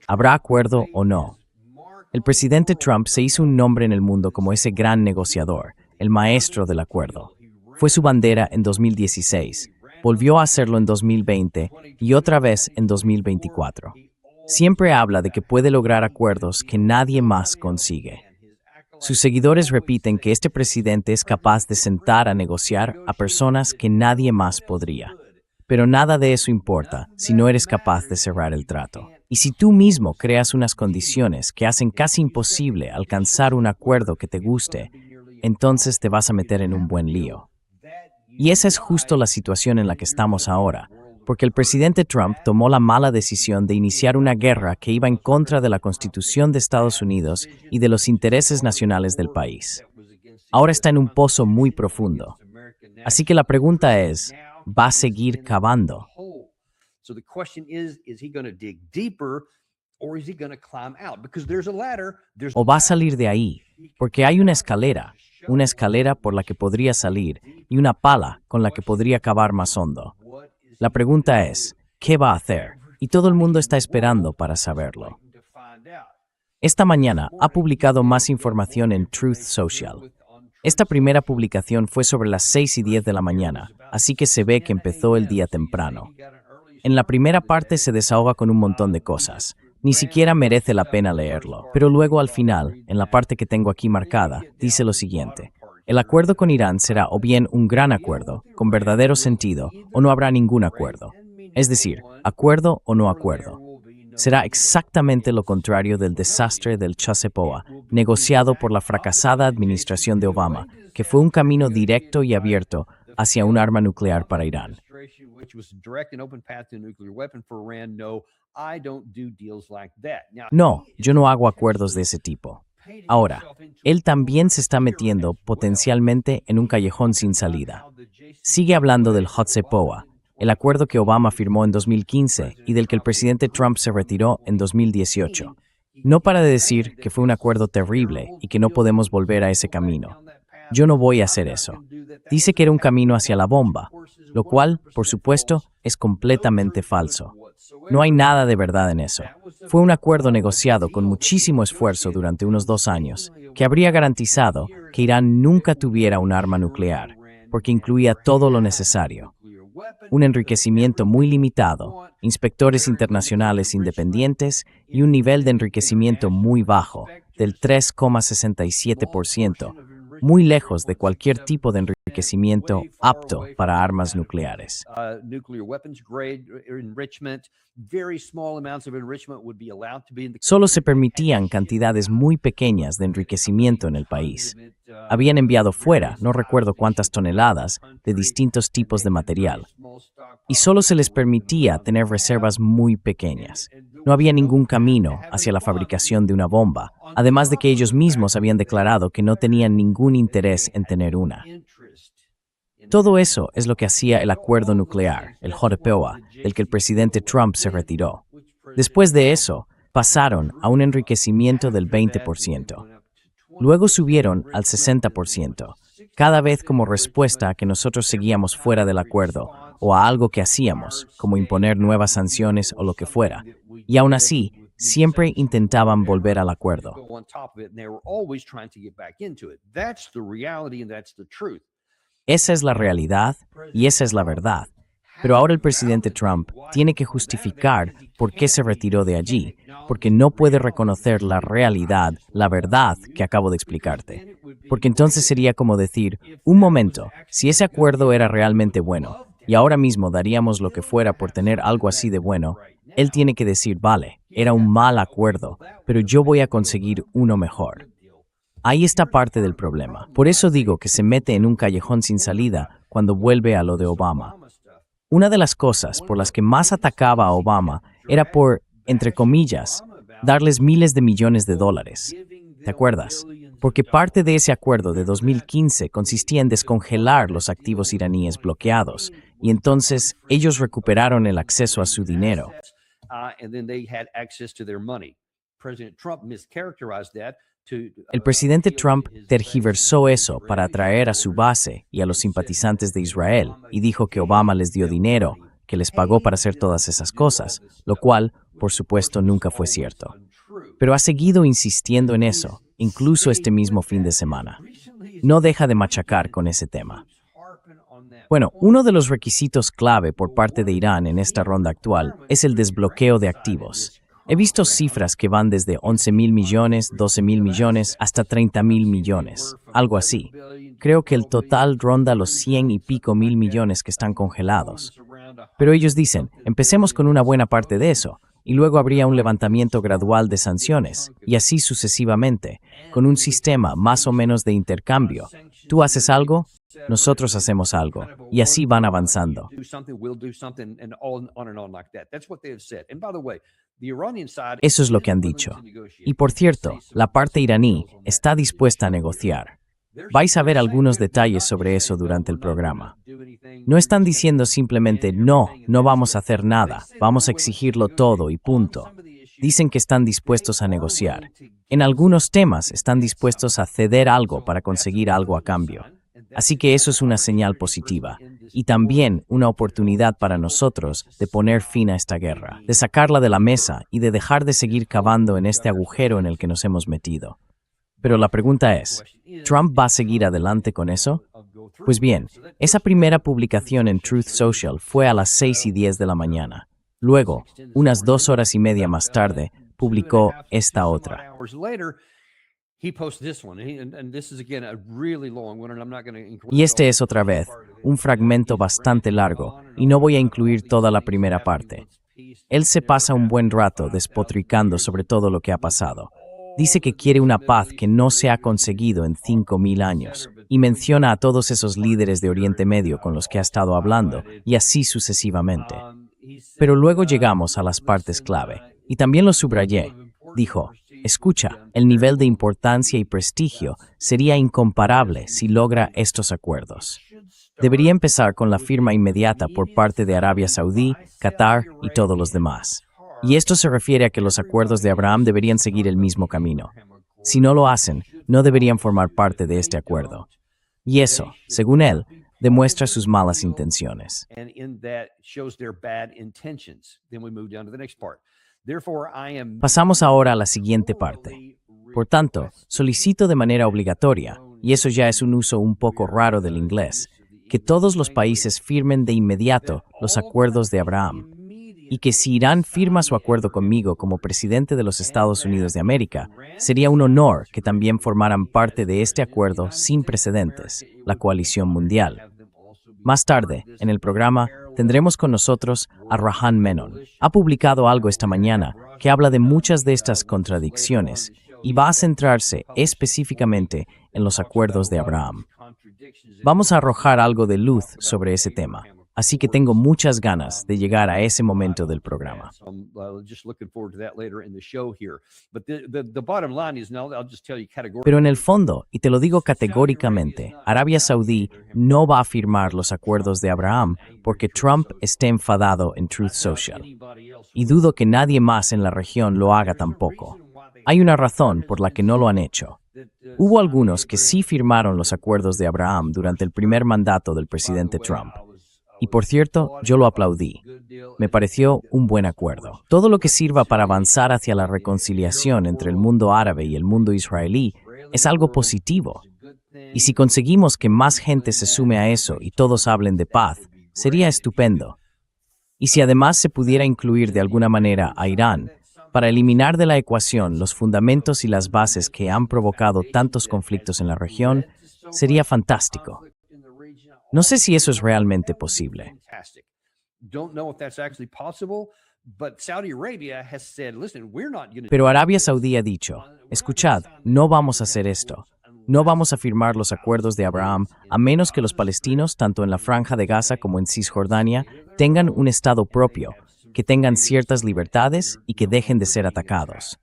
¿Habrá acuerdo o no? El presidente Trump se hizo un nombre en el mundo como ese gran negociador, el maestro del acuerdo. Fue su bandera en 2016, volvió a hacerlo en 2020 y otra vez en 2024. Siempre habla de que puede lograr acuerdos que nadie más consigue. Sus seguidores repiten que este presidente es capaz de sentar a negociar a personas que nadie más podría. Pero nada de eso importa si no eres capaz de cerrar el trato. Y si tú mismo creas unas condiciones que hacen casi imposible alcanzar un acuerdo que te guste, entonces te vas a meter en un buen lío. Y esa es justo la situación en la que estamos ahora, porque el presidente Trump tomó la mala decisión de iniciar una guerra que iba en contra de la Constitución de Estados Unidos y de los intereses nacionales del país. Ahora está en un pozo muy profundo. Así que la pregunta es, ¿va a seguir cavando? ¿O va a salir de ahí? Porque hay una escalera por la que podría salir y una pala con la que podría cavar más hondo. La pregunta es, ¿qué va a hacer? Y todo el mundo está esperando para saberlo. Esta mañana ha publicado más información en Truth Social. Esta primera publicación fue sobre las 6:10 de la mañana, así que se ve que empezó el día temprano. En la primera parte se desahoga con un montón de cosas. Ni siquiera merece la pena leerlo. Pero luego al final, en la parte que tengo aquí marcada, dice lo siguiente. El acuerdo con Irán será o bien un gran acuerdo, con verdadero sentido, o no habrá ningún acuerdo. Es decir, acuerdo o no acuerdo. Será exactamente lo contrario del desastre del Chassepoa, negociado por la fracasada administración de Obama, que fue un camino directo y abierto hacia un arma nuclear para Irán. No, yo no hago acuerdos de ese tipo. Ahora, él también se está metiendo potencialmente en un callejón sin salida. Sigue hablando del Chassepoa, el acuerdo que Obama firmó en 2015 y del que el presidente Trump se retiró en 2018. No para de decir que fue un acuerdo terrible y que no podemos volver a ese camino. Yo no voy a hacer eso. Dice que era un camino hacia la bomba, lo cual, por supuesto, es completamente falso. No hay nada de verdad en eso. Fue un acuerdo negociado con muchísimo esfuerzo durante unos 2 años, que habría garantizado que Irán nunca tuviera un arma nuclear, porque incluía todo lo necesario. Un enriquecimiento muy limitado, inspectores internacionales independientes y un nivel de enriquecimiento muy bajo, del 3,67%, muy lejos de cualquier tipo de enriquecimiento apto para armas nucleares. Solo se permitían cantidades muy pequeñas de enriquecimiento en el país. Habían enviado fuera, no recuerdo cuántas toneladas, de distintos tipos de material. Y solo se les permitía tener reservas muy pequeñas. No había ningún camino hacia la fabricación de una bomba, además de que ellos mismos habían declarado que no tenían ningún interés en tener una. Todo eso es lo que hacía el acuerdo nuclear, el JPOA, del que el presidente Trump se retiró. Después de eso, pasaron a un enriquecimiento del 20%. Luego subieron al 60%, cada vez como respuesta a que nosotros seguíamos fuera del acuerdo o a algo que hacíamos, como imponer nuevas sanciones o lo que fuera. Y aún así, siempre intentaban volver al acuerdo. Esa es la realidad y esa es la verdad. Pero ahora el presidente Trump tiene que justificar por qué se retiró de allí, porque no puede reconocer la realidad, la verdad que acabo de explicarte. Porque entonces sería como decir, un momento, si ese acuerdo era realmente bueno, y ahora mismo daríamos lo que fuera por tener algo así de bueno, él tiene que decir, vale, era un mal acuerdo, pero yo voy a conseguir uno mejor. Ahí está parte del problema. Por eso digo que se mete en un callejón sin salida cuando vuelve a lo de Obama. Una de las cosas por las que más atacaba a Obama era por, entre comillas, darles miles de millones de dólares. ¿Te acuerdas? Porque parte de ese acuerdo de 2015 consistía en descongelar los activos iraníes bloqueados, y entonces ellos recuperaron el acceso a su dinero. El presidente Trump tergiversó eso para atraer a su base y a los simpatizantes de Israel y dijo que Obama les dio dinero, que les pagó para hacer todas esas cosas, lo cual, por supuesto, nunca fue cierto. Pero ha seguido insistiendo en eso, incluso este mismo fin de semana. No deja de machacar con ese tema. Bueno, uno de los requisitos clave por parte de Irán en esta ronda actual es el desbloqueo de activos. He visto cifras que van desde 11.000 millones, 12.000 millones, hasta 30.000 millones, algo así. Creo que el total ronda los 100 y pico mil millones que están congelados. Pero ellos dicen, empecemos con una buena parte de eso, y luego habría un levantamiento gradual de sanciones, y así sucesivamente, con un sistema más o menos de intercambio. Tú haces algo, nosotros hacemos algo, y así van avanzando. Eso es lo que han dicho. Y por cierto, la parte iraní está dispuesta a negociar. Vais a ver algunos detalles sobre eso durante el programa. No están diciendo simplemente no vamos a hacer nada, vamos a exigirlo todo y punto. Dicen que están dispuestos a negociar. En algunos temas están dispuestos a ceder algo para conseguir algo a cambio. Así que eso es una señal positiva y también una oportunidad para nosotros de poner fin a esta guerra, de sacarla de la mesa y de dejar de seguir cavando en este agujero en el que nos hemos metido. Pero la pregunta es, ¿Trump va a seguir adelante con eso? Pues bien, esa primera publicación en Truth Social fue a las 6:10 de la mañana. Luego, unas 2 horas y media más tarde, publicó esta otra. Y este es otra vez un fragmento bastante largo, y no voy a incluir toda la primera parte. Él se pasa un buen rato despotricando sobre todo lo que ha pasado. Dice que quiere una paz que no se ha conseguido en 5.000 años, y menciona a todos esos líderes de Oriente Medio con los que ha estado hablando, y así sucesivamente. Pero luego llegamos a las partes clave, y también lo subrayé. Dijo, escucha, el nivel de importancia y prestigio sería incomparable si logra estos acuerdos. Debería empezar con la firma inmediata por parte de Arabia Saudí, Qatar y todos los demás. Y esto se refiere a que los acuerdos de Abraham deberían seguir el mismo camino. Si no lo hacen, no deberían formar parte de este acuerdo. Y eso, según él, demuestra sus malas intenciones. Pasamos ahora a la siguiente parte. Por tanto, solicito de manera obligatoria, y eso ya es un uso un poco raro del inglés, que todos los países firmen de inmediato los acuerdos de Abraham, y que si Irán firma su acuerdo conmigo como presidente de los Estados Unidos de América, sería un honor que también formaran parte de este acuerdo sin precedentes, la coalición mundial. Más tarde, en el programa, tendremos con nosotros a Rahan Menon. Ha publicado algo esta mañana que habla de muchas de estas contradicciones y va a centrarse específicamente en los acuerdos de Abraham. Vamos a arrojar algo de luz sobre ese tema, así que tengo muchas ganas de llegar a ese momento del programa. Pero en el fondo, y te lo digo categóricamente, Arabia Saudí no va a firmar los acuerdos de Abraham porque Trump esté enfadado en Truth Social. Y dudo que nadie más en la región lo haga tampoco. Hay una razón por la que no lo han hecho. Hubo algunos que sí firmaron los acuerdos de Abraham durante el primer mandato del presidente Trump. Y por cierto, yo lo aplaudí. Me pareció un buen acuerdo. Todo lo que sirva para avanzar hacia la reconciliación entre el mundo árabe y el mundo israelí es algo positivo. Y si conseguimos que más gente se sume a eso y todos hablen de paz, sería estupendo. Y si además se pudiera incluir de alguna manera a Irán, para eliminar de la ecuación los fundamentos y las bases que han provocado tantos conflictos en la región, sería fantástico. No sé si eso es realmente posible. Pero Arabia Saudí ha dicho, escuchad, no vamos a hacer esto. No vamos a firmar los acuerdos de Abraham a menos que los palestinos, tanto en la Franja de Gaza como en Cisjordania, tengan un estado propio, que tengan ciertas libertades y que dejen de ser atacados.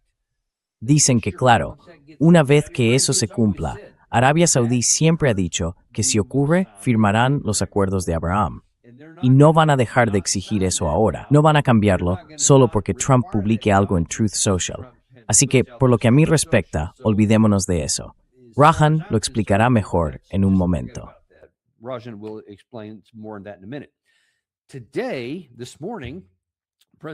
Dicen que, claro, una vez que eso se cumpla, Arabia Saudí siempre ha dicho que si ocurre, firmarán los acuerdos de Abraham. Y no van a dejar de exigir eso ahora. No van a cambiarlo solo porque Trump publique algo en Truth Social. Así que, por lo que a mí respecta, olvidémonos de eso. Rahan lo explicará mejor en un momento.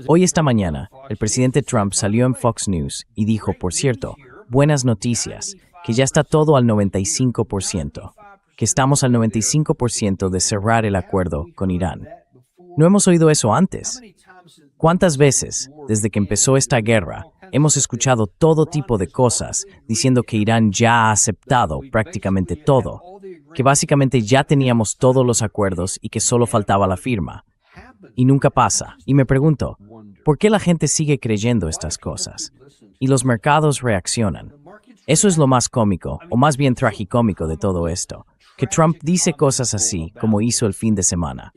Hoy esta mañana, el presidente Trump salió en Fox News y dijo, por cierto, buenas noticias, que ya está todo al 95%, que estamos al 95% de cerrar el acuerdo con Irán. No hemos oído eso antes. ¿Cuántas veces, desde que empezó esta guerra, hemos escuchado todo tipo de cosas diciendo que Irán ya ha aceptado prácticamente todo, que básicamente ya teníamos todos los acuerdos y que solo faltaba la firma? Y nunca pasa. Y me pregunto, ¿por qué la gente sigue creyendo estas cosas? Y los mercados reaccionan. Eso es lo más cómico, o más bien tragicómico de todo esto, que Trump dice cosas así, como hizo el fin de semana.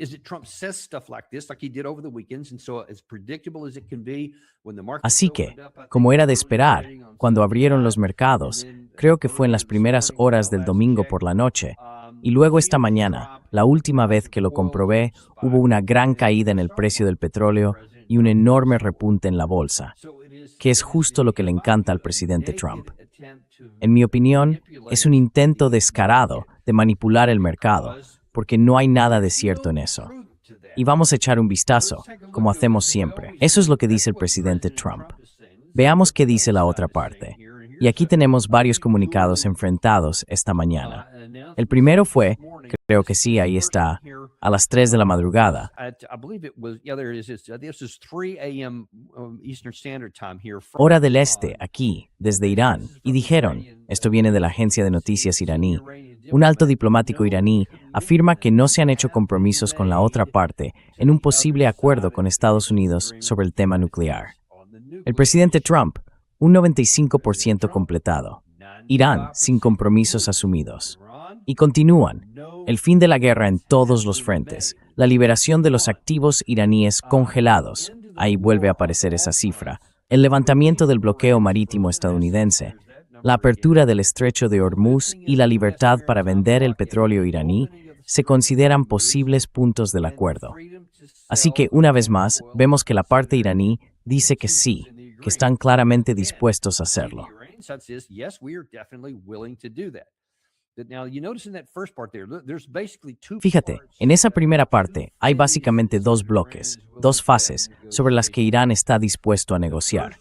Así que, como era de esperar, cuando abrieron los mercados, creo que fue en las primeras horas del domingo por la noche, y luego esta mañana, la última vez que lo comprobé, hubo una gran caída en el precio del petróleo y un enorme repunte en la bolsa, que es justo lo que le encanta al presidente Trump. En mi opinión, es un intento descarado de manipular el mercado, porque no hay nada de cierto en eso. Y vamos a echar un vistazo, como hacemos siempre. Eso es lo que dice el presidente Trump. Veamos qué dice la otra parte. Y aquí tenemos varios comunicados enfrentados esta mañana. El primero fue, creo que sí, ahí está, a las 3 de la madrugada. Hora del este, aquí, desde Irán. Y dijeron, esto viene de la agencia de noticias iraní, un alto diplomático iraní afirma que no se han hecho compromisos con la otra parte en un posible acuerdo con Estados Unidos sobre el tema nuclear. El presidente Trump, un 95% completado. Irán, sin compromisos asumidos. Y continúan, el fin de la guerra en todos los frentes, la liberación de los activos iraníes congelados, ahí vuelve a aparecer esa cifra, el levantamiento del bloqueo marítimo estadounidense, la apertura del estrecho de Hormuz y la libertad para vender el petróleo iraní se consideran posibles puntos del acuerdo. Así que, una vez más, vemos que la parte iraní dice que sí, que están claramente dispuestos a hacerlo. Fíjate, en esa primera parte hay básicamente dos bloques, dos fases, sobre las que Irán está dispuesto a negociar.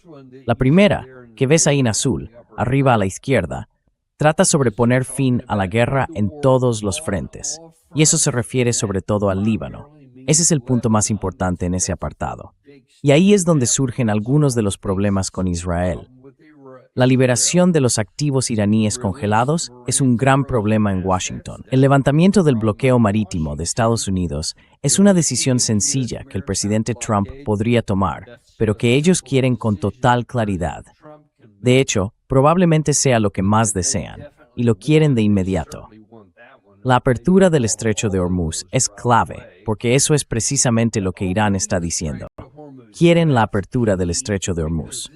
La primera, que ves ahí en azul, arriba a la izquierda, trata sobre poner fin a la guerra en todos los frentes, y eso se refiere sobre todo al Líbano. Ese es el punto más importante en ese apartado. Y ahí es donde surgen algunos de los problemas con Israel. La liberación de los activos iraníes congelados es un gran problema en Washington. El levantamiento del bloqueo marítimo de Estados Unidos es una decisión sencilla que el presidente Trump podría tomar, pero que ellos quieren con total claridad. De hecho, probablemente sea lo que más desean, y lo quieren de inmediato. La apertura del estrecho de Hormuz es clave, porque eso es precisamente lo que Irán está diciendo. Quieren la apertura del estrecho de Hormuz.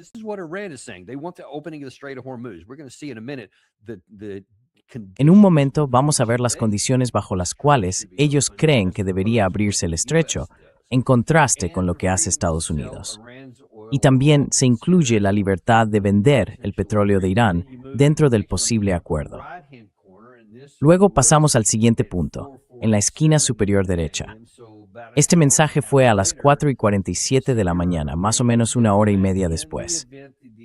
En un momento vamos a ver las condiciones bajo las cuales ellos creen que debería abrirse el estrecho, en contraste con lo que hace Estados Unidos. Y también se incluye la libertad de vender el petróleo de Irán dentro del posible acuerdo. Luego pasamos al siguiente punto, en la esquina superior derecha. Este mensaje fue a las 4:47 de la mañana, más o menos una hora y media después.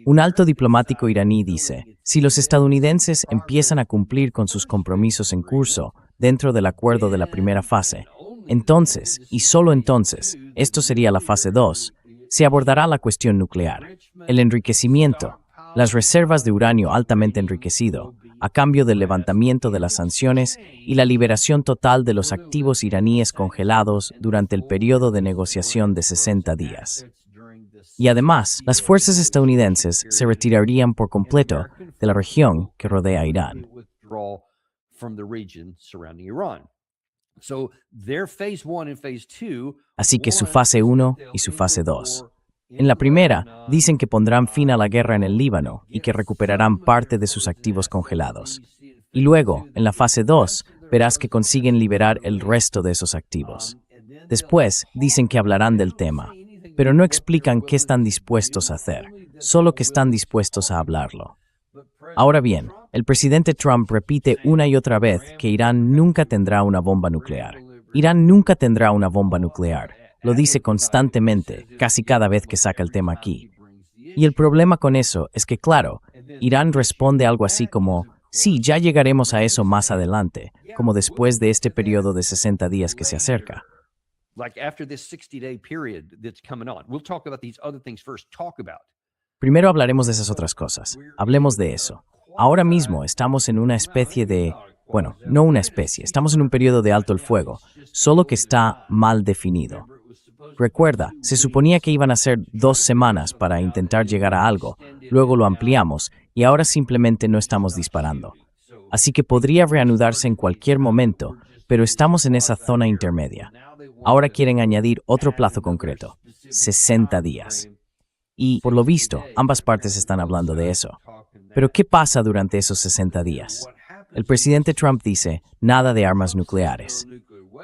Un alto diplomático iraní dice, si los estadounidenses empiezan a cumplir con sus compromisos en curso dentro del acuerdo de la primera fase, entonces, y solo entonces, esto sería la fase 2, se abordará la cuestión nuclear, el enriquecimiento, las reservas de uranio altamente enriquecido, a cambio del levantamiento de las sanciones y la liberación total de los activos iraníes congelados durante el periodo de negociación de 60 días. Y además, las fuerzas estadounidenses se retirarían por completo de la región que rodea a Irán. Así que su fase 1 y su fase 2. En la primera, dicen que pondrán fin a la guerra en el Líbano y que recuperarán parte de sus activos congelados. Y luego, en la fase 2, verás que consiguen liberar el resto de esos activos. Después, dicen que hablarán del tema, pero no explican qué están dispuestos a hacer, solo que están dispuestos a hablarlo. Ahora bien, el presidente Trump repite una y otra vez que Irán nunca tendrá una bomba nuclear. Irán nunca tendrá una bomba nuclear. Lo dice constantemente, casi cada vez que saca el tema aquí. Y el problema con eso es que, claro, Irán responde algo así como, sí, ya llegaremos a eso más adelante, como después de este periodo de 60 días que se acerca. Primero hablaremos de esas otras cosas. Hablemos de eso. Ahora mismo estamos en una especie de, bueno, no una especie, estamos en un periodo de alto el fuego, solo que está mal definido. Recuerda, se suponía que iban a ser 2 semanas para intentar llegar a algo, luego lo ampliamos y ahora simplemente no estamos disparando. Así que podría reanudarse en cualquier momento, pero estamos en esa zona intermedia. Ahora quieren añadir otro plazo concreto, 60 días. Y, por lo visto, ambas partes están hablando de eso. Pero, ¿qué pasa durante esos 60 días? El presidente Trump dice, nada de armas nucleares.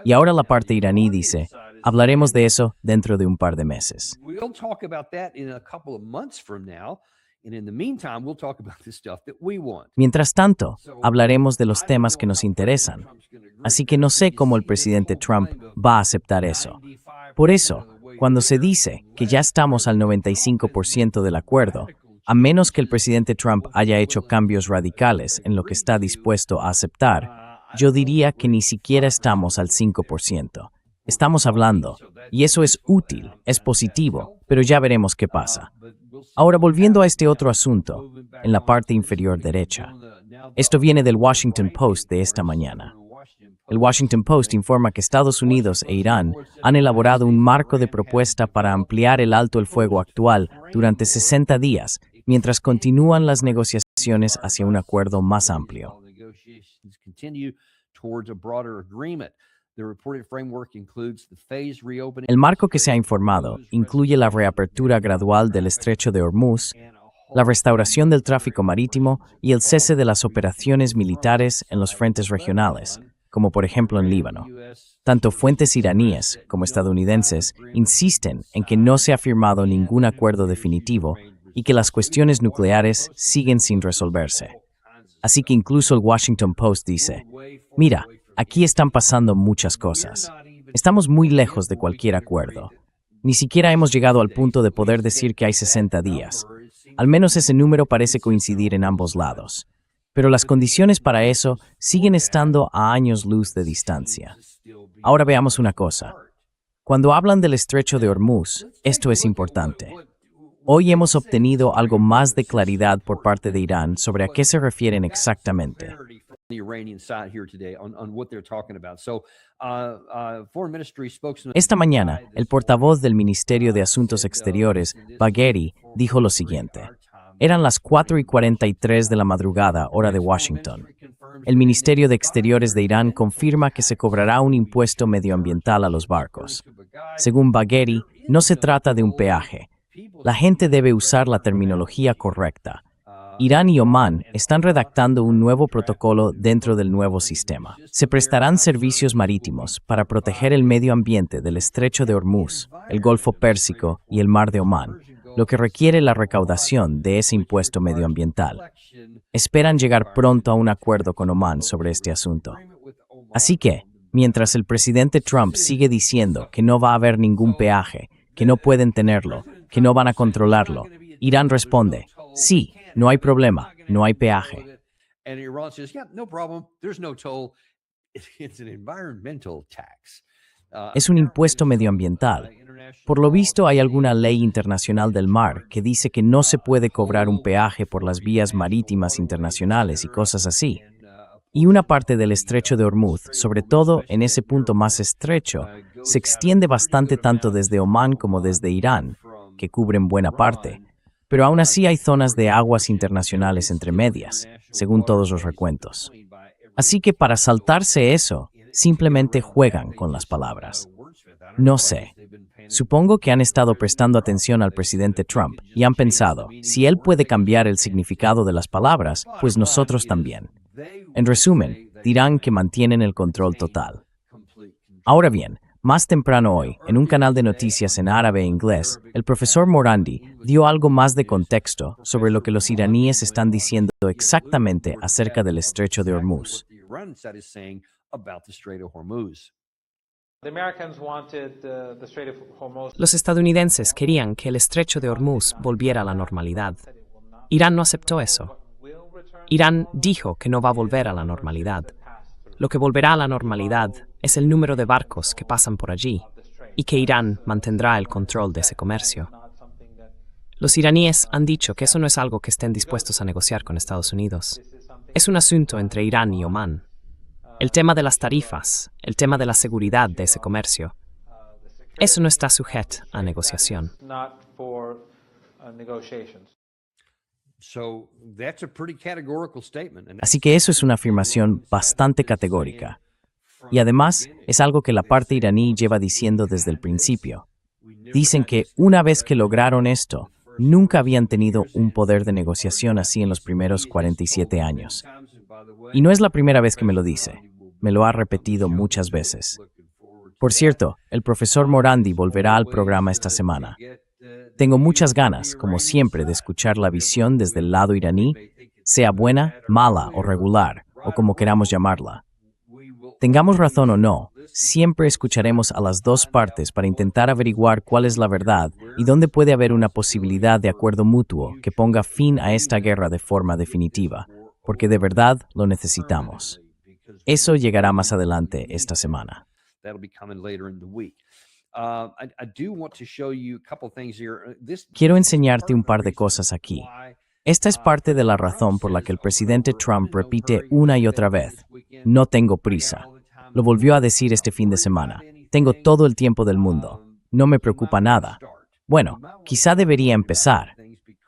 Y ahora la parte iraní dice, hablaremos de eso dentro de un par de meses. Mientras tanto, hablaremos de los temas que nos interesan. Así que no sé cómo el presidente Trump va a aceptar eso. Por eso, cuando se dice que ya estamos al 95% del acuerdo, a menos que el presidente Trump haya hecho cambios radicales en lo que está dispuesto a aceptar, yo diría que ni siquiera estamos al 5%. Estamos hablando, y eso es útil, es positivo, pero ya veremos qué pasa. Ahora volviendo a este otro asunto, en la parte inferior derecha. Esto viene del Washington Post de esta mañana. El Washington Post informa que Estados Unidos e Irán han elaborado un marco de propuesta para ampliar el alto el fuego actual durante 60 días, mientras continúan las negociaciones hacia un acuerdo más amplio. El marco que se ha informado incluye la reapertura gradual del estrecho de Hormuz, la restauración del tráfico marítimo y el cese de las operaciones militares en los frentes regionales, como por ejemplo en Líbano. Tanto fuentes iraníes como estadounidenses insisten en que no se ha firmado ningún acuerdo definitivo y que las cuestiones nucleares siguen sin resolverse. Así que incluso el Washington Post dice, mira, aquí están pasando muchas cosas. Estamos muy lejos de cualquier acuerdo. Ni siquiera hemos llegado al punto de poder decir que hay 60 días. Al menos ese número parece coincidir en ambos lados. Pero las condiciones para eso siguen estando a años luz de distancia. Ahora veamos una cosa. Cuando hablan del estrecho de Hormuz, esto es importante. Hoy hemos obtenido algo más de claridad por parte de Irán sobre a qué se refieren exactamente. Esta mañana, el portavoz del Ministerio de Asuntos Exteriores, Bagheri, dijo lo siguiente. Eran las 4:43 de la madrugada, hora de Washington. El Ministerio de Exteriores de Irán confirma que se cobrará un impuesto medioambiental a los barcos. Según Bagheri, no se trata de un peaje. La gente debe usar la terminología correcta. Irán y Omán están redactando un nuevo protocolo dentro del nuevo sistema. Se prestarán servicios marítimos para proteger el medio ambiente del estrecho de Hormuz, el Golfo Pérsico y el Mar de Omán, lo que requiere la recaudación de ese impuesto medioambiental. Esperan llegar pronto a un acuerdo con Omán sobre este asunto. Así que, mientras el presidente Trump sigue diciendo que no va a haber ningún peaje, que no pueden tenerlo, que no van a controlarlo, Irán responde, sí, no hay problema, no hay peaje. Es un impuesto medioambiental. Por lo visto, hay alguna ley internacional del mar que dice que no se puede cobrar un peaje por las vías marítimas internacionales y cosas así. Y una parte del estrecho de Hormuz, sobre todo en ese punto más estrecho, se extiende bastante tanto desde Omán como desde Irán, que cubren buena parte. Pero aún así hay zonas de aguas internacionales entre medias, según todos los recuentos. Así que para saltarse eso, simplemente juegan con las palabras. No sé. Supongo que han estado prestando atención al presidente Trump y han pensado, si él puede cambiar el significado de las palabras, pues nosotros también. En resumen, dirán que mantienen el control total. Ahora bien, más temprano hoy, en un canal de noticias en árabe e inglés, el profesor Morandi dio algo más de contexto sobre lo que los iraníes están diciendo exactamente acerca del estrecho de Hormuz. Los estadounidenses querían que el estrecho de Hormuz volviera a la normalidad. Irán no aceptó eso. Irán dijo que no va a volver a la normalidad. Lo que volverá a la normalidad es el número de barcos que pasan por allí y que Irán mantendrá el control de ese comercio. Los iraníes han dicho que eso no es algo que estén dispuestos a negociar con Estados Unidos. Es un asunto entre Irán y Omán. El tema de las tarifas, el tema de la seguridad de ese comercio, eso no está sujeto a negociación. Así que eso es una afirmación bastante categórica. Y además es algo que la parte iraní lleva diciendo desde el principio. Dicen que una vez que lograron esto, nunca habían tenido un poder de negociación así en los primeros 47 años. Y no es la primera vez que me lo dice. Me lo ha repetido muchas veces. Por cierto, el profesor Morandi volverá al programa esta semana. Tengo muchas ganas, como siempre, de escuchar la visión desde el lado iraní, sea buena, mala o regular, o como queramos llamarla. Tengamos razón o no, siempre escucharemos a las dos partes para intentar averiguar cuál es la verdad y dónde puede haber una posibilidad de acuerdo mutuo que ponga fin a esta guerra de forma definitiva, porque de verdad lo necesitamos. Eso llegará más adelante esta semana. Quiero enseñarte un par de cosas aquí. Esta es parte de la razón por la que el presidente Trump repite una y otra vez: no tengo prisa. Lo volvió a decir este fin de semana. Tengo todo el tiempo del mundo. No me preocupa nada. Bueno, quizá debería empezar.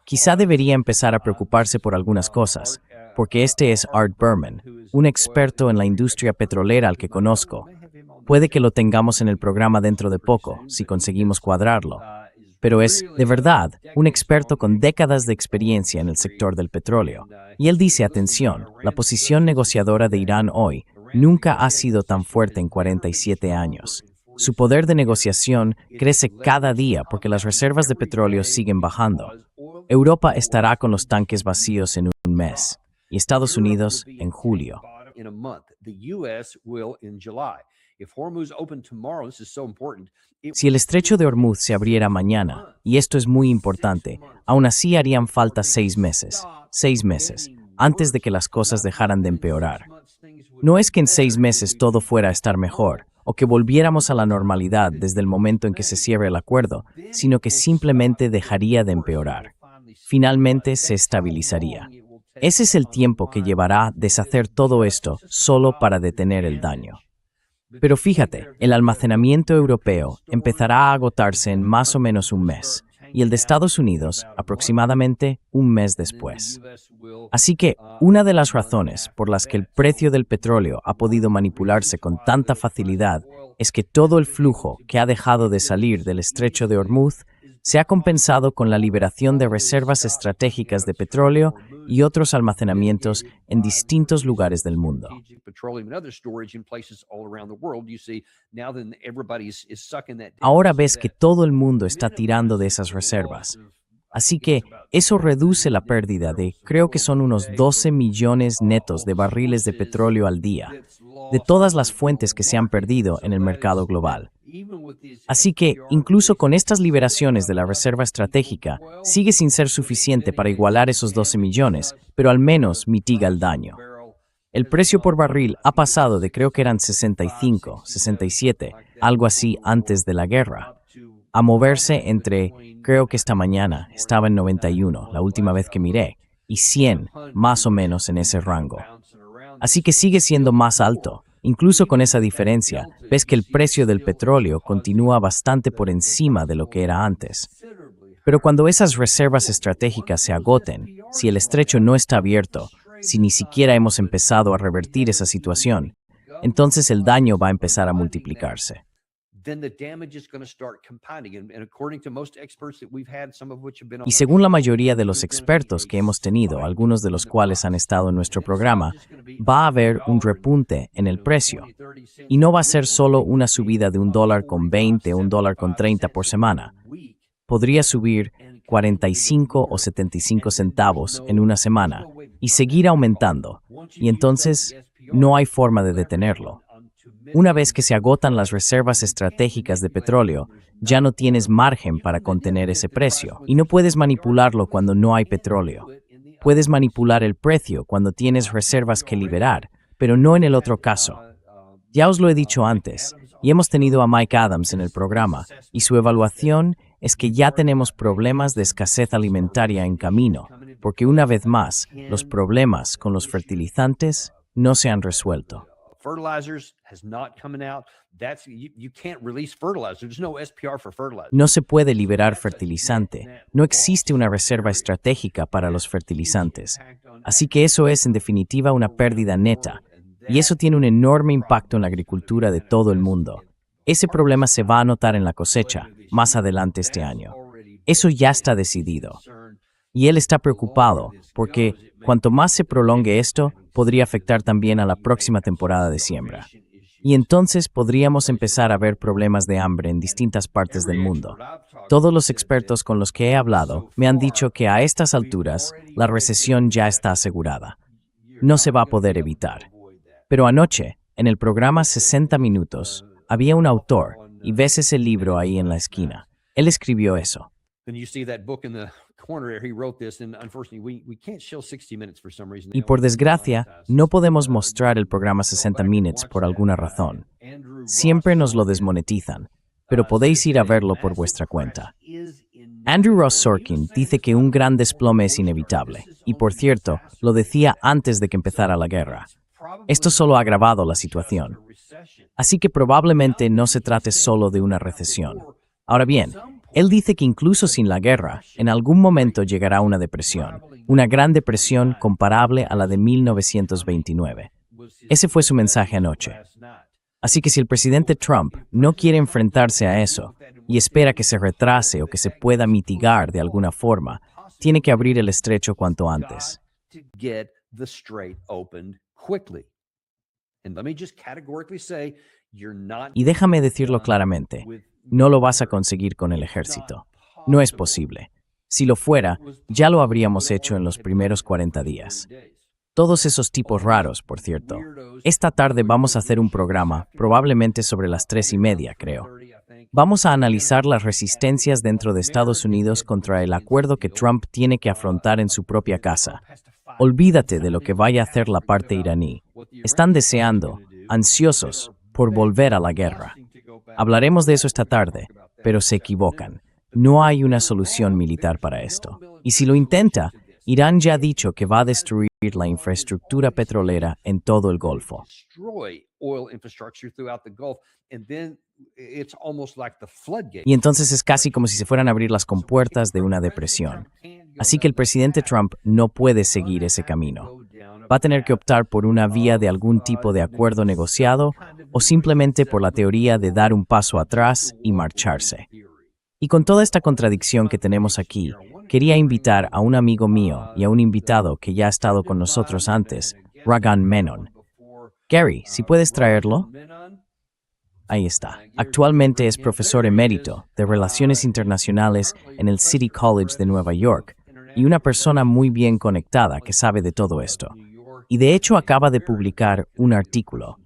Quizá debería empezar a preocuparse por algunas cosas, porque este es Art Berman, un experto en la industria petrolera al que conozco. Puede que lo tengamos en el programa dentro de poco, si conseguimos cuadrarlo. Pero es, de verdad, un experto con décadas de experiencia en el sector del petróleo. Y él dice, atención, la posición negociadora de Irán hoy nunca ha sido tan fuerte en 47 años. Su poder de negociación crece cada día porque las reservas de petróleo siguen bajando. Europa estará con los tanques vacíos en un mes y Estados Unidos en julio. Si el estrecho de Hormuz se abriera mañana, y esto es muy importante, aún así harían falta 6 meses, antes de que las cosas dejaran de empeorar. No es que en 6 meses todo fuera a estar mejor, o que volviéramos a la normalidad desde el momento en que se cierre el acuerdo, sino que simplemente dejaría de empeorar. Finalmente se estabilizaría. Ese es el tiempo que llevará deshacer todo esto solo para detener el daño. Pero fíjate, el almacenamiento europeo empezará a agotarse en más o menos un mes, y el de Estados Unidos aproximadamente un mes después. Así que, una de las razones por las que el precio del petróleo ha podido manipularse con tanta facilidad es que todo el flujo que ha dejado de salir del estrecho de Hormuz se ha compensado con la liberación de reservas estratégicas de petróleo y otros almacenamientos en distintos lugares del mundo. Ahora ves que todo el mundo está tirando de esas reservas. Así que eso reduce la pérdida de, creo que son unos 12 millones netos de barriles de petróleo al día, de todas las fuentes que se han perdido en el mercado global. Así que, incluso con estas liberaciones de la reserva estratégica, sigue sin ser suficiente para igualar esos 12 millones, pero al menos mitiga el daño. El precio por barril ha pasado de creo que eran 65, 67, algo así antes de la guerra, a moverse entre, creo que esta mañana estaba en 91, la última vez que miré, y 100, más o menos en ese rango. Así que sigue siendo más alto. Incluso con esa diferencia, ves que el precio del petróleo continúa bastante por encima de lo que era antes. Pero cuando esas reservas estratégicas se agoten, si el estrecho no está abierto, si ni siquiera hemos empezado a revertir esa situación, entonces el daño va a empezar a multiplicarse. Y según la mayoría de los expertos que hemos tenido, algunos de los cuales han estado en nuestro programa, va a haber un repunte en el precio. Y no va a ser solo una subida de $1.20 o $1.30 por semana. Podría subir 45 o 75 centavos en una semana y seguir aumentando. Y entonces no hay forma de detenerlo. Una vez que se agotan las reservas estratégicas de petróleo, ya no tienes margen para contener ese precio y no puedes manipularlo cuando no hay petróleo. Puedes manipular el precio cuando tienes reservas que liberar, pero no en el otro caso. Ya os lo he dicho antes, y hemos tenido a Mike Adams en el programa, y su evaluación es que ya tenemos problemas de escasez alimentaria en camino, porque una vez más, los problemas con los fertilizantes no se han resuelto. No se puede liberar fertilizante, no existe una reserva estratégica para los fertilizantes, así que eso es en definitiva una pérdida neta, y eso tiene un enorme impacto en la agricultura de todo el mundo. Ese problema se va a notar en la cosecha más adelante este año. Eso ya está decidido. Y él está preocupado porque cuanto más se prolongue esto, podría afectar también a la próxima temporada de siembra. Y entonces podríamos empezar a ver problemas de hambre en distintas partes del mundo. Todos los expertos con los que he hablado me han dicho que a estas alturas la recesión ya está asegurada. No se va a poder evitar. Pero anoche, en el programa 60 Minutos, había un autor, y ves ese libro ahí en la esquina. Él escribió eso. Y por desgracia, no podemos mostrar el programa 60 Minutes por alguna razón. Siempre nos lo desmonetizan, pero podéis ir a verlo por vuestra cuenta. Andrew Ross Sorkin dice que un gran desplome es inevitable, y por cierto, lo decía antes de que empezara la guerra. Esto solo ha agravado la situación. Así que probablemente no se trate solo de una recesión. Ahora bien, él dice que incluso sin la guerra, en algún momento llegará una depresión, una gran depresión comparable a la de 1929. Ese fue su mensaje anoche. Así que si el presidente Trump no quiere enfrentarse a eso y espera que se retrase o que se pueda mitigar de alguna forma, tiene que abrir el estrecho cuanto antes. Y déjame decirlo claramente, no lo vas a conseguir con el ejército. No es posible. Si lo fuera, ya lo habríamos hecho en los primeros 40 días. Todos esos tipos raros, por cierto. Esta tarde vamos a hacer un programa, probablemente sobre las 3:30, creo. Vamos a analizar las resistencias dentro de Estados Unidos contra el acuerdo que Trump tiene que afrontar en su propia casa. Olvídate de lo que vaya a hacer la parte iraní. Están deseando, ansiosos, por volver a la guerra. Hablaremos de eso esta tarde, pero se equivocan. No hay una solución militar para esto. Y si lo intenta, Irán ya ha dicho que va a destruir la infraestructura petrolera en todo el Golfo. Y entonces es casi como si se fueran a abrir las compuertas de una depresión. Así que el presidente Trump no puede seguir ese camino. Va a tener que optar por una vía de algún tipo de acuerdo negociado o simplemente por la teoría de dar un paso atrás y marcharse. Y con toda esta contradicción que tenemos aquí, quería invitar a un amigo mío y a un invitado que ya ha estado con nosotros antes, Ragan Menon. Gary, si puedes traerlo. Ahí está. Actualmente es profesor emérito de Relaciones Internacionales en el City College de Nueva York y una persona muy bien conectada que sabe de todo esto. Y de hecho acaba de publicar un artículo.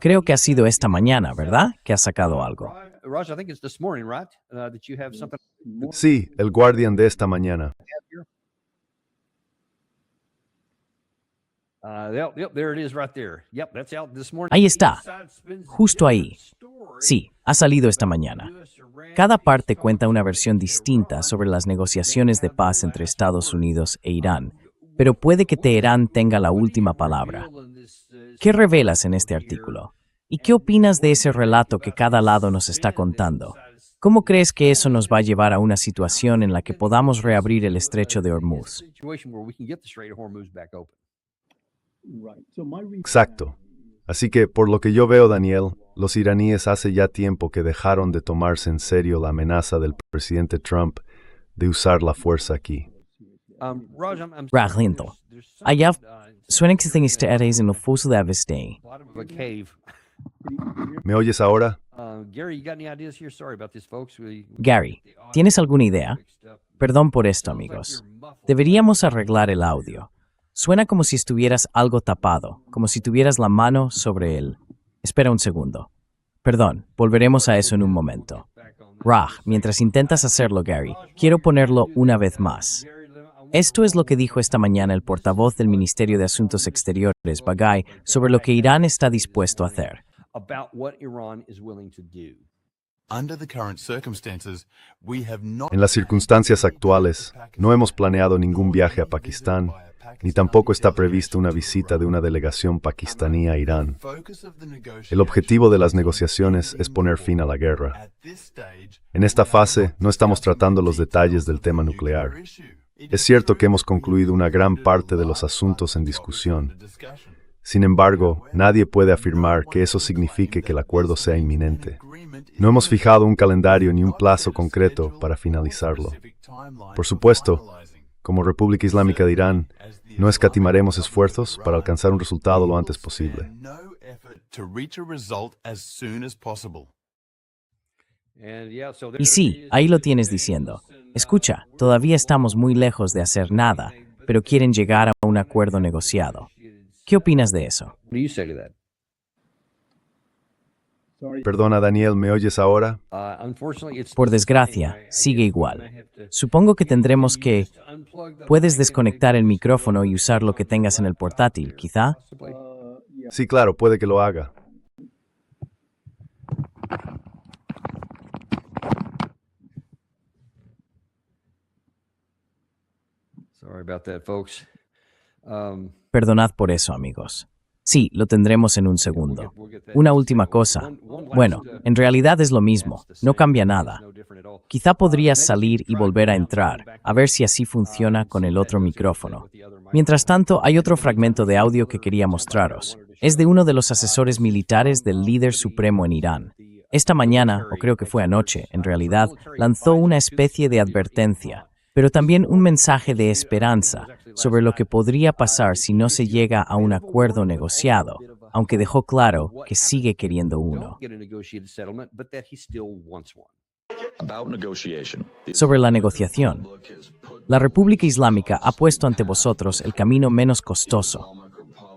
Creo que ha sido esta mañana, ¿verdad? Que ha sacado algo. Sí, el Guardian de esta mañana. Ahí está, justo ahí. Sí, ha salido esta mañana. Cada parte cuenta una versión distinta sobre las negociaciones de paz entre Estados Unidos e Irán, pero puede que Teherán tenga la última palabra. ¿Qué revelas en este artículo? ¿Y qué opinas de ese relato que cada lado nos está contando? ¿Cómo crees que eso nos va a llevar a una situación en la que podamos reabrir el estrecho de Hormuz? Exacto. Así que, por lo que yo veo, Daniel, los iraníes hace ya tiempo que dejaron de tomarse en serio la amenaza del presidente Trump de usar la fuerza aquí. Raglinto. Allá, suena que ustedes en el foso de Avestain. ¿Me oyes ahora? Gary, ¿tienes alguna idea? Perdón por esto, amigos. Deberíamos arreglar el audio. Suena como si estuvieras algo tapado, como si tuvieras la mano sobre él. Espera un segundo. Perdón, volveremos a eso en un momento. Raj, mientras intentas hacerlo, Gary, quiero ponerlo una vez más. Esto es lo que dijo esta mañana el portavoz del Ministerio de Asuntos Exteriores, Bagai, sobre lo que Irán está dispuesto a hacer. En las circunstancias actuales, no hemos planeado ningún viaje a Pakistán, ni tampoco está prevista una visita de una delegación pakistaní a Irán. El objetivo de las negociaciones es poner fin a la guerra. En esta fase, no estamos tratando los detalles del tema nuclear. Es cierto que hemos concluido una gran parte de los asuntos en discusión. Sin embargo, nadie puede afirmar que eso signifique que el acuerdo sea inminente. No hemos fijado un calendario ni un plazo concreto para finalizarlo. Por supuesto, como República Islámica de Irán, no escatimaremos esfuerzos para alcanzar un resultado lo antes posible. Y sí, ahí lo tienes diciendo. Escucha, todavía estamos muy lejos de hacer nada, pero quieren llegar a un acuerdo negociado. ¿Qué opinas de eso? Perdona, Daniel, ¿me oyes ahora? Por desgracia, sigue igual. Supongo que tendremos que... Puedes desconectar el micrófono y usar lo que tengas en el portátil, ¿quizá? Sí, claro, puede que lo haga. Perdonad por eso, amigos. Sí, lo tendremos en un segundo. Una última cosa. Bueno, en realidad es lo mismo, no cambia nada. Quizá podrías salir y volver a entrar, a ver si así funciona con el otro micrófono. Mientras tanto, hay otro fragmento de audio que quería mostraros. Es de uno de los asesores militares del líder supremo en Irán. Esta mañana, o creo que fue anoche, en realidad, lanzó una especie de advertencia, pero también un mensaje de esperanza sobre lo que podría pasar si no se llega a un acuerdo negociado, aunque dejó claro que sigue queriendo uno. Sobre la negociación, la República Islámica ha puesto ante vosotros el camino menos costoso.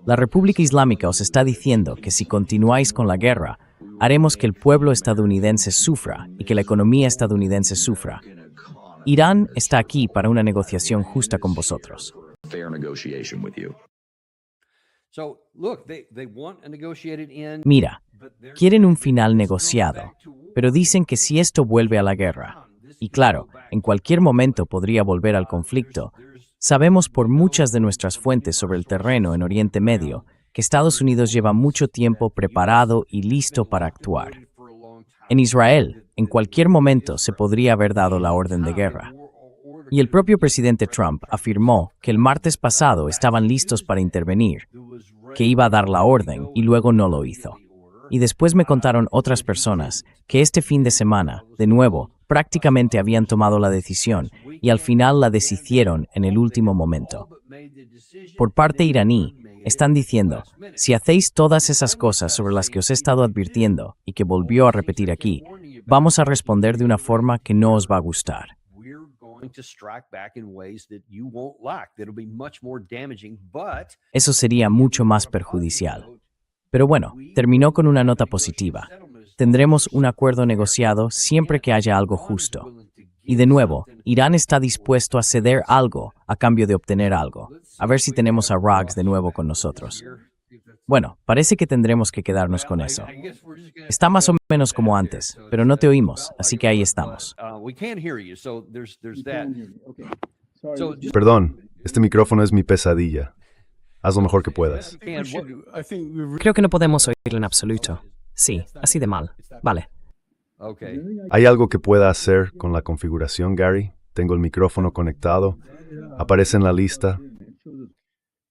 La República Islámica os está diciendo que si continuáis con la guerra, haremos que el pueblo estadounidense sufra y que la economía estadounidense sufra. Irán está aquí para una negociación justa con vosotros. Mira, quieren un final negociado, pero dicen que si esto vuelve a la guerra, y claro, en cualquier momento podría volver al conflicto, sabemos por muchas de nuestras fuentes sobre el terreno en Oriente Medio que Estados Unidos lleva mucho tiempo preparado y listo para actuar. En Israel, en cualquier momento se podría haber dado la orden de guerra. Y el propio presidente Trump afirmó que el martes pasado estaban listos para intervenir, que iba a dar la orden y luego no lo hizo. Y después me contaron otras personas que este fin de semana, de nuevo, prácticamente habían tomado la decisión y al final la deshicieron en el último momento. Por parte iraní, están diciendo, si hacéis todas esas cosas sobre las que os he estado advirtiendo y que volvió a repetir aquí, vamos a responder de una forma que no os va a gustar. Eso sería mucho más perjudicial. Pero bueno, terminó con una nota positiva. Tendremos un acuerdo negociado siempre que haya algo justo. Y de nuevo, Irán está dispuesto a ceder algo a cambio de obtener algo. A ver si tenemos a Ragz de nuevo con nosotros. Bueno, parece que tendremos que quedarnos con eso. Está más o menos como antes, pero no te oímos, así que ahí estamos. Perdón, este micrófono es mi pesadilla. Haz lo mejor que puedas. Creo que no podemos oírlo en absoluto. Sí, así de mal. Vale. ¿Hay algo que pueda hacer con la configuración, Gary? Tengo el micrófono conectado. Aparece en la lista.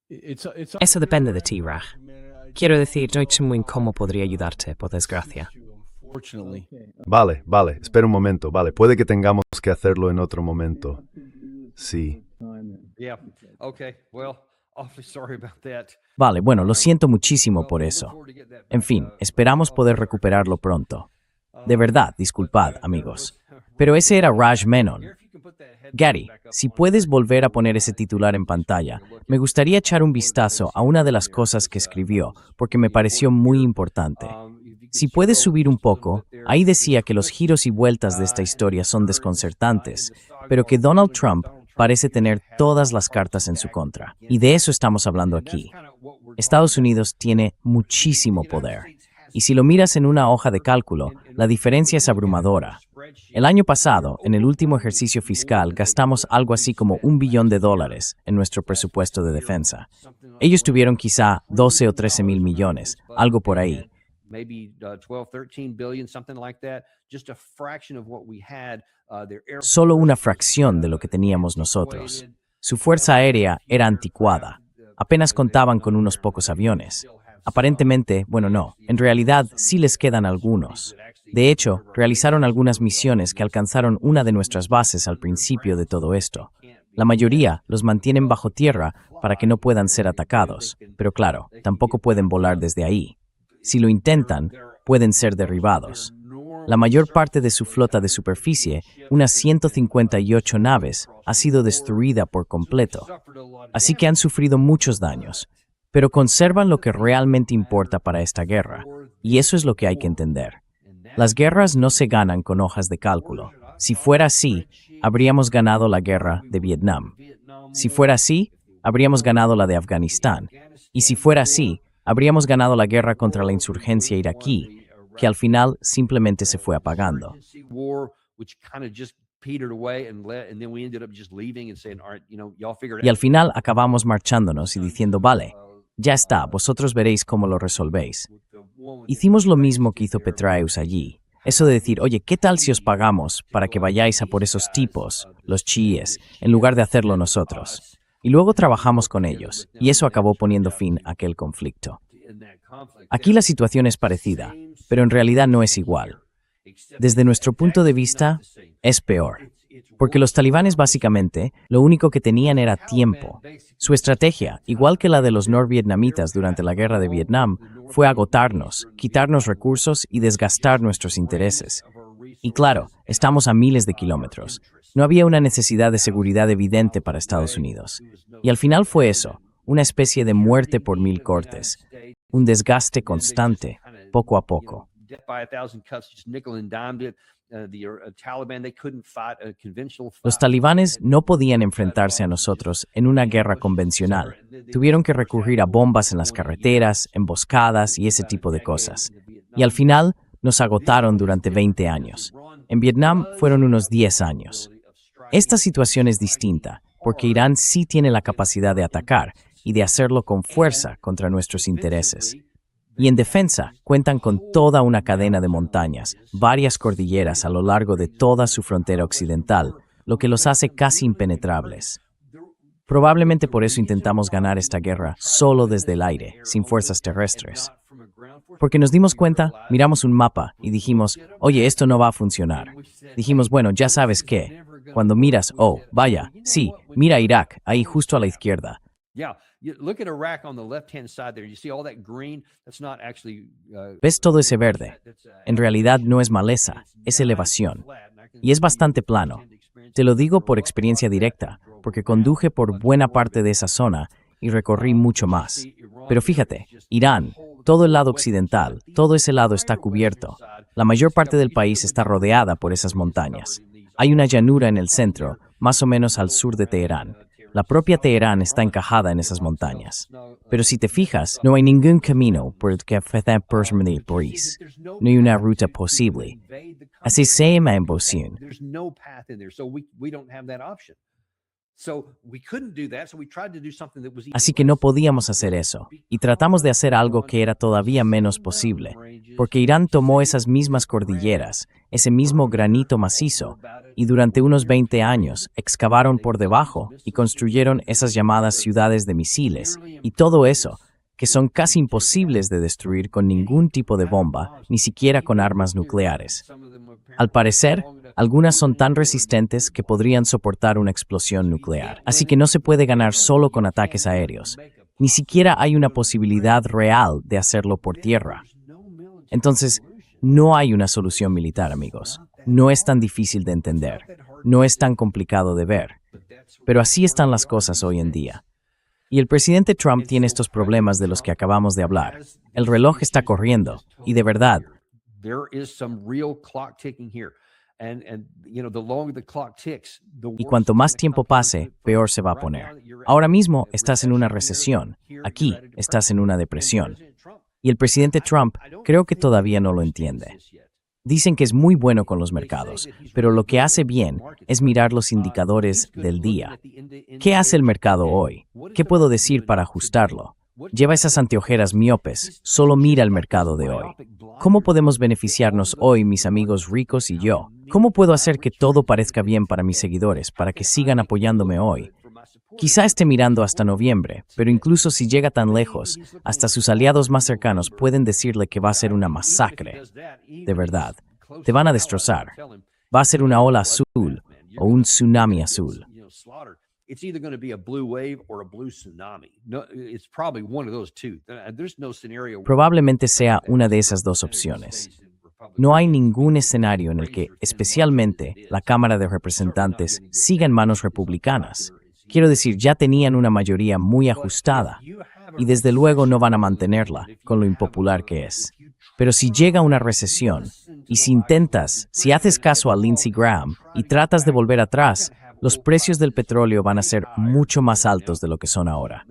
Eso depende de ti, Raj. Quiero decir, no sé muy bien cómo podría ayudarte, por desgracia. Vale, espera un momento. Vale, puede que tengamos que hacerlo en otro momento. Sí. Vale, bueno, lo siento muchísimo por eso. En fin, esperamos poder recuperarlo pronto. De verdad, disculpad, amigos. Pero ese era Raj Menon. Gary, si puedes volver a poner ese titular en pantalla, me gustaría echar un vistazo a una de las cosas que escribió, porque me pareció muy importante. Si puedes subir un poco, ahí decía que los giros y vueltas de esta historia son desconcertantes, pero que Donald Trump parece tener todas las cartas en su contra. Y de eso estamos hablando aquí. Estados Unidos tiene muchísimo poder. Y si lo miras en una hoja de cálculo, la diferencia es abrumadora. El año pasado, en el último ejercicio fiscal, gastamos algo así como $1 billón en nuestro presupuesto de defensa. Ellos tuvieron quizá 12 o 13 mil millones, algo por ahí. Solo una fracción de lo que teníamos nosotros. Su fuerza aérea era anticuada. Apenas contaban con unos pocos aviones. Aparentemente, bueno, no. En realidad, sí les quedan algunos. De hecho, realizaron algunas misiones que alcanzaron una de nuestras bases al principio de todo esto. La mayoría los mantienen bajo tierra para que no puedan ser atacados, pero claro, tampoco pueden volar desde ahí. Si lo intentan, pueden ser derribados. La mayor parte de su flota de superficie, unas 158 naves, ha sido destruida por completo. Así que han sufrido muchos daños, pero conservan lo que realmente importa para esta guerra, y eso es lo que hay que entender. Las guerras no se ganan con hojas de cálculo. Si fuera así, habríamos ganado la guerra de Vietnam. Si fuera así, habríamos ganado la de Afganistán. Y si fuera así, habríamos ganado la guerra contra la insurgencia iraquí, que al final simplemente se fue apagando. Y al final acabamos marchándonos y diciendo, vale, ya está, vosotros veréis cómo lo resolvéis. Hicimos lo mismo que hizo Petraeus allí. Eso de decir, oye, ¿qué tal si os pagamos para que vayáis a por esos tipos, los chiíes, en lugar de hacerlo nosotros? Y luego trabajamos con ellos, y eso acabó poniendo fin a aquel conflicto. Aquí la situación es parecida, pero en realidad no es igual. Desde nuestro punto de vista, es peor. Porque los talibanes básicamente lo único que tenían era tiempo. Su estrategia, igual que la de los norvietnamitas durante la guerra de Vietnam, fue agotarnos, quitarnos recursos y desgastar nuestros intereses. Y claro, estamos a miles de kilómetros. No había una necesidad de seguridad evidente para Estados Unidos. Y al final fue eso, una especie de muerte por 1000 cortes. Un desgaste constante, poco a poco. Los talibanes no podían enfrentarse a nosotros en una guerra convencional. Tuvieron que recurrir a bombas en las carreteras, emboscadas y ese tipo de cosas. Y al final nos agotaron durante 20 años. En Vietnam fueron unos 10 años. Esta situación es distinta, porque Irán sí tiene la capacidad de atacar y de hacerlo con fuerza contra nuestros intereses. Y en defensa, cuentan con toda una cadena de montañas, varias cordilleras a lo largo de toda su frontera occidental, lo que los hace casi impenetrables. Probablemente por eso intentamos ganar esta guerra solo desde el aire, sin fuerzas terrestres. Porque nos dimos cuenta, miramos un mapa y dijimos, oye, esto no va a funcionar. Dijimos, bueno, ya sabes qué. Cuando miras, oh, vaya, sí, mira Irak, ahí justo a la izquierda. ¿Ves todo ese verde? En realidad no es maleza, es elevación. Y es bastante plano. Te lo digo por experiencia directa, porque conduje por buena parte de esa zona y recorrí mucho más. Pero fíjate, Irán, todo el lado occidental, todo ese lado está cubierto. La mayor parte del país está rodeada por esas montañas. Hay una llanura en el centro, más o menos al sur de Teherán. La propia Teherán está encajada en esas montañas. Pero si te fijas, no hay ningún camino por el que pueda permanecer por ahí. No hay una ruta posible. Así se llama en Bosun. Así que no podíamos hacer eso, y tratamos de hacer algo que era todavía menos posible, porque Irán tomó esas mismas cordilleras, ese mismo granito macizo, y durante unos 20 años excavaron por debajo y construyeron esas llamadas ciudades de misiles, y todo eso, que son casi imposibles de destruir con ningún tipo de bomba, ni siquiera con armas nucleares. Al parecer, algunas son tan resistentes que podrían soportar una explosión nuclear. Así que no se puede ganar solo con ataques aéreos. Ni siquiera hay una posibilidad real de hacerlo por tierra. Entonces, no hay una solución militar, amigos. No es tan difícil de entender. no es tan complicado de ver. Pero así están las cosas hoy en día. Y el presidente Trump tiene estos problemas de los que acabamos de hablar. El reloj está corriendo, y de verdad, y cuanto más tiempo pase, peor se va a poner. Ahora mismo estás en una recesión, aquí estás en una depresión. Y el presidente Trump creo que todavía no lo entiende. Dicen que es muy bueno con los mercados, pero lo que hace bien es mirar los indicadores del día. ¿Qué hace el mercado hoy? ¿Qué puedo decir para ajustarlo? Lleva esas anteojeras miopes, solo mira el mercado de hoy. ¿Cómo podemos beneficiarnos hoy, mis amigos ricos y yo? ¿Cómo puedo hacer que todo parezca bien para mis seguidores, para que sigan apoyándome hoy? Quizá esté mirando hasta noviembre, pero incluso si llega tan lejos, hasta sus aliados más cercanos pueden decirle que va a ser una masacre. De verdad, te van a destrozar. Va a ser una ola azul o un tsunami azul. It's either going to be a blue wave or a blue tsunami. No, it's probably one of those two. There's no scenario. Probablemente sea una de esas dos opciones. No hay ningún escenario en el que, especialmente, la Cámara de Representantes siga en manos republicanas. Quiero decir, ya tenían una mayoría muy ajustada, y desde luego no van a mantenerla, con lo impopular que es. Pero si llega una recesión, y si haces caso a Lindsey Graham y tratas de volver atrás, los precios del petróleo van a ser mucho más altos de lo que son ahora.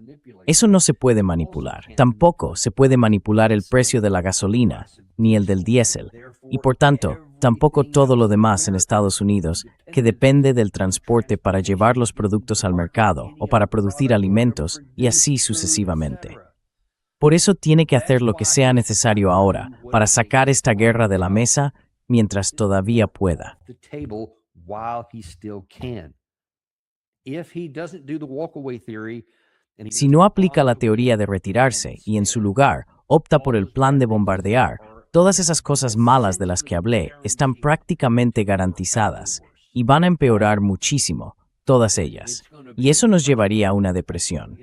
Eso no se puede manipular. Tampoco se puede manipular el precio de la gasolina, ni el del diésel, y por tanto, tampoco todo lo demás en Estados Unidos que depende del transporte para llevar los productos al mercado o para producir alimentos y así sucesivamente. Por eso tiene que hacer lo que sea necesario ahora para sacar esta guerra de la mesa mientras todavía pueda. Si no aplica la teoría de retirarse y en su lugar opta por el plan de bombardear, todas esas cosas malas de las que hablé están prácticamente garantizadas y van a empeorar muchísimo, todas ellas. Y eso nos llevaría a una depresión.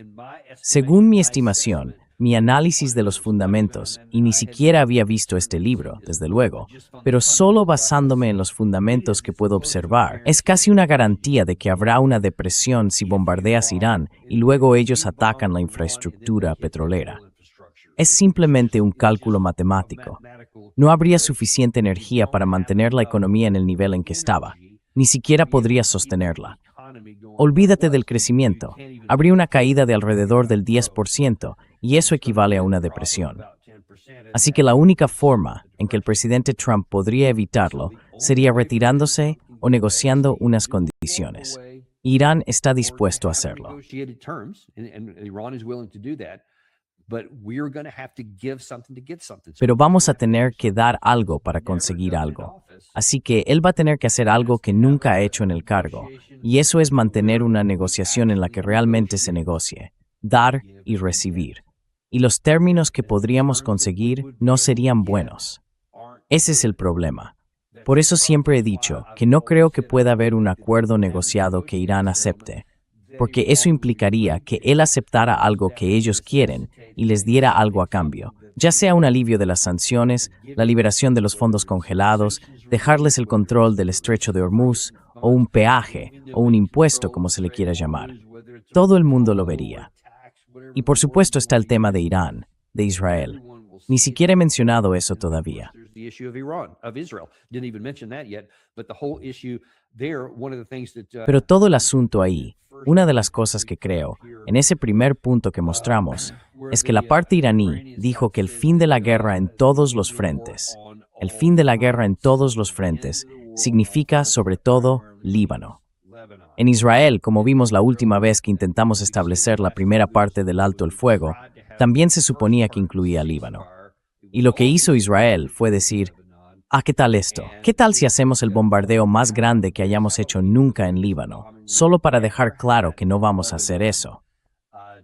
Según mi estimación, mi análisis de los fundamentos, y ni siquiera había visto este libro, desde luego, pero solo basándome en los fundamentos que puedo observar, es casi una garantía de que habrá una depresión si bombardeas Irán y luego ellos atacan la infraestructura petrolera. Es simplemente un cálculo matemático. No habría suficiente energía para mantener la economía en el nivel en que estaba. Ni siquiera podría sostenerla. Olvídate del crecimiento. Habría una caída de alrededor del 10%, y eso equivale a una depresión. Así que la única forma en que el presidente Trump podría evitarlo sería retirándose o negociando unas condiciones. Irán está dispuesto a hacerlo. Pero vamos a tener que dar algo para conseguir algo. Así que él va a tener que hacer algo que nunca ha hecho en el cargo, y eso es mantener una negociación en la que realmente se negocie, dar y recibir. Y los términos que podríamos conseguir no serían buenos. Ese es el problema. Por eso siempre he dicho que no creo que pueda haber un acuerdo negociado que Irán acepte, porque eso implicaría que él aceptara algo que ellos quieren y les diera algo a cambio, ya sea un alivio de las sanciones, la liberación de los fondos congelados, dejarles el control del estrecho de Hormuz, o un peaje, o un impuesto, como se le quiera llamar. Todo el mundo lo vería. Y por supuesto está el tema de Irán, de Israel. Ni siquiera he mencionado eso todavía. Pero todo el asunto ahí, una de las cosas que creo, en ese primer punto que mostramos, es que la parte iraní dijo que el fin de la guerra en todos los frentes, el fin de la guerra en todos los frentes, significa sobre todo Líbano. En Israel, como vimos la última vez que intentamos establecer la primera parte del alto el fuego, también se suponía que incluía Líbano. Y lo que hizo Israel fue decir, ¿qué tal esto? ¿Qué tal si hacemos el bombardeo más grande que hayamos hecho nunca en Líbano? Solo para dejar claro que no vamos a hacer eso.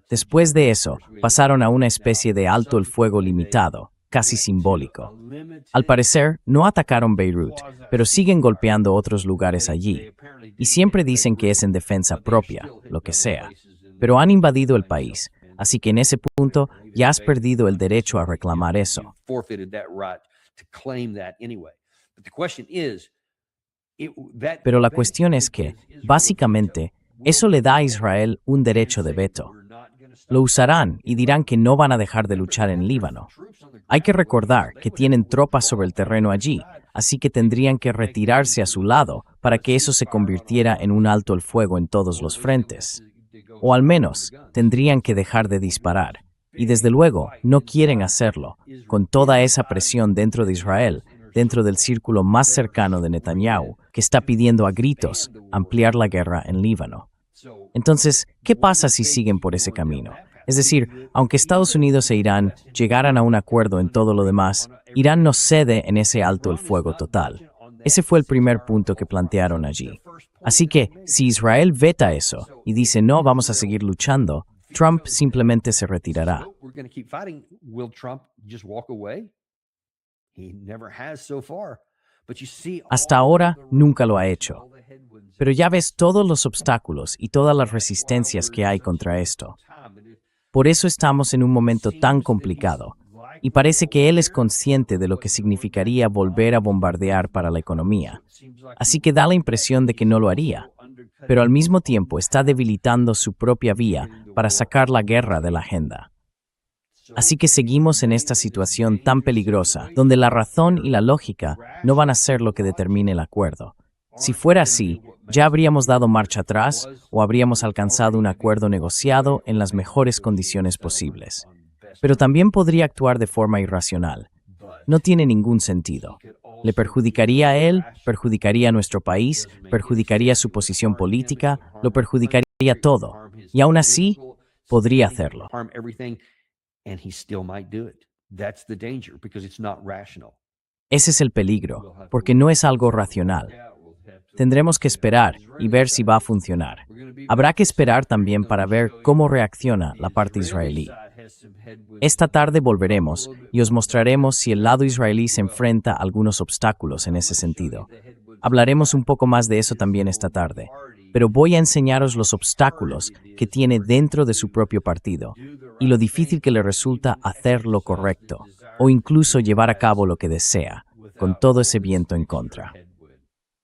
Después de eso, pasaron a una especie de alto el fuego limitado, casi simbólico. Al parecer, no atacaron Beirut, pero siguen golpeando otros lugares allí. Y siempre dicen que es en defensa propia, lo que sea. Pero han invadido el país, así que en ese punto ya has perdido el derecho a reclamar eso. Pero la cuestión es que, básicamente, eso le da a Israel un derecho de veto. Lo usarán y dirán que no van a dejar de luchar en Líbano. Hay que recordar que tienen tropas sobre el terreno allí, así que tendrían que retirarse a su lado para que eso se convirtiera en un alto el fuego en todos los frentes. O al menos, tendrían que dejar de disparar. Y desde luego, no quieren hacerlo, con toda esa presión dentro de Israel, dentro del círculo más cercano de Netanyahu, que está pidiendo a gritos ampliar la guerra en Líbano. Entonces, ¿qué pasa si siguen por ese camino? Es decir, aunque Estados Unidos e Irán llegaran a un acuerdo en todo lo demás, Irán no cede en ese alto el fuego total. Ese fue el primer punto que plantearon allí. Así que, si Israel veta eso y dice no, vamos a seguir luchando, Trump simplemente se retirará. Hasta ahora, nunca lo ha hecho. Pero ya ves todos los obstáculos y todas las resistencias que hay contra esto. Por eso estamos en un momento tan complicado, y parece que él es consciente de lo que significaría volver a bombardear para la economía. Así que da la impresión de que no lo haría, pero al mismo tiempo está debilitando su propia vía para sacar la guerra de la agenda. Así que seguimos en esta situación tan peligrosa, donde la razón y la lógica no van a ser lo que determine el acuerdo. Si fuera así, ya habríamos dado marcha atrás o habríamos alcanzado un acuerdo negociado en las mejores condiciones posibles. Pero también podría actuar de forma irracional. No tiene ningún sentido. Le perjudicaría a él, perjudicaría a nuestro país, perjudicaría su posición política, lo perjudicaría todo. Y aún así, podría hacerlo. Ese es el peligro, porque no es algo racional. Tendremos que esperar y ver si va a funcionar. Habrá que esperar también para ver cómo reacciona la parte israelí. Esta tarde volveremos y os mostraremos si el lado israelí se enfrenta a algunos obstáculos en ese sentido. Hablaremos un poco más de eso también esta tarde, pero voy a enseñaros los obstáculos que tiene dentro de su propio partido y lo difícil que le resulta hacer lo correcto o incluso llevar a cabo lo que desea, con todo ese viento en contra.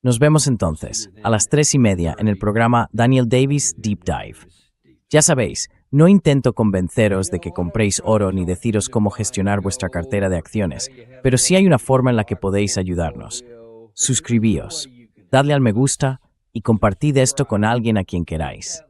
Nos vemos entonces, a las 3:30 en el programa Daniel Davis Deep Dive. Ya sabéis, no intento convenceros de que compréis oro ni deciros cómo gestionar vuestra cartera de acciones, pero sí hay una forma en la que podéis ayudarnos. Suscribíos, dadle al me gusta y compartid esto con alguien a quien queráis.